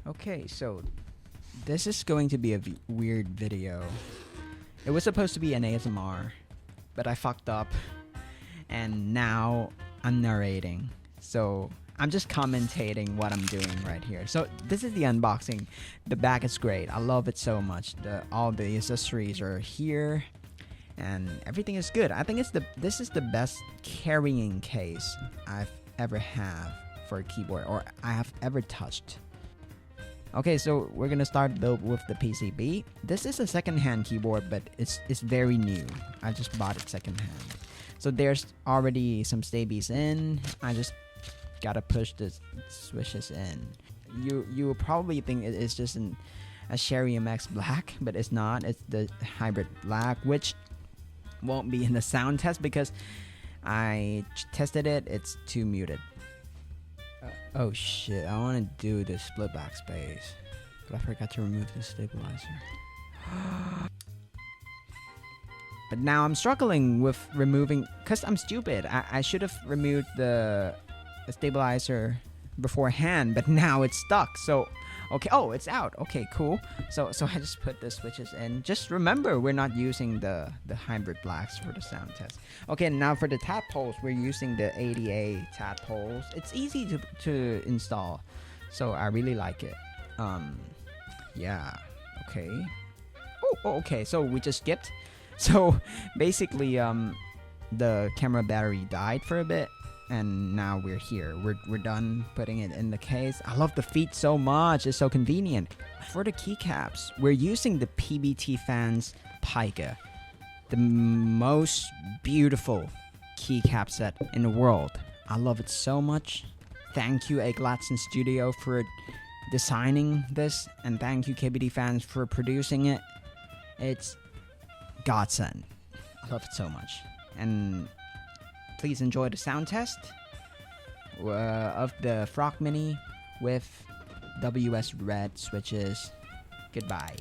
Okay, so this is going to be a weird video. It was supposed to be an ASMR, but I fucked up, and now I'm narrating. So I'm just commentating what I'm doing right here. So this is the unboxing. The back is great. I love it so much. All the accessories are here, and everything is good. I think this is the best carrying case I've ever have for a keyboard, or I have ever touched. Okay, so we're gonna start build with the PCB. This is a second-hand keyboard, but it's very new. I just bought it second-hand. So there's already some Staebies in. I just gotta push the switches in. You will probably think it's just a Sherry MX black, but it's not. It's the hybrid black, which won't be in the sound test because I tested it. It's too muted. Oh shit, I want to do the split backspace, but I forgot to remove the stabilizer. But now I'm struggling with removing, because I'm stupid. I should have removed the stabilizer beforehand, but now it's stuck. So, okay, oh, it's out. Okay, cool. So I just put the switches in. Just remember, we're not using the hybrid blacks for the sound test. Okay, now for the Tadpoles, we're using the ADA Tadpoles. It's easy to install, so I really like it. Yeah, okay. Oh, okay, so we just skipped. So basically, the camera battery died for a bit, and now we're here. We're done putting it in the case. I love the feet so much. It's so convenient. For the keycaps, we're using the PBTFans Pyga, the most beautiful keycap set in the world. I love it so much. Thank you, GTM Studio, for designing this, and thank you, PBTFans, for producing it. It's godsend. I love it so much. And please enjoy the sound test of the Frog Mini with WS Red switches. Goodbye.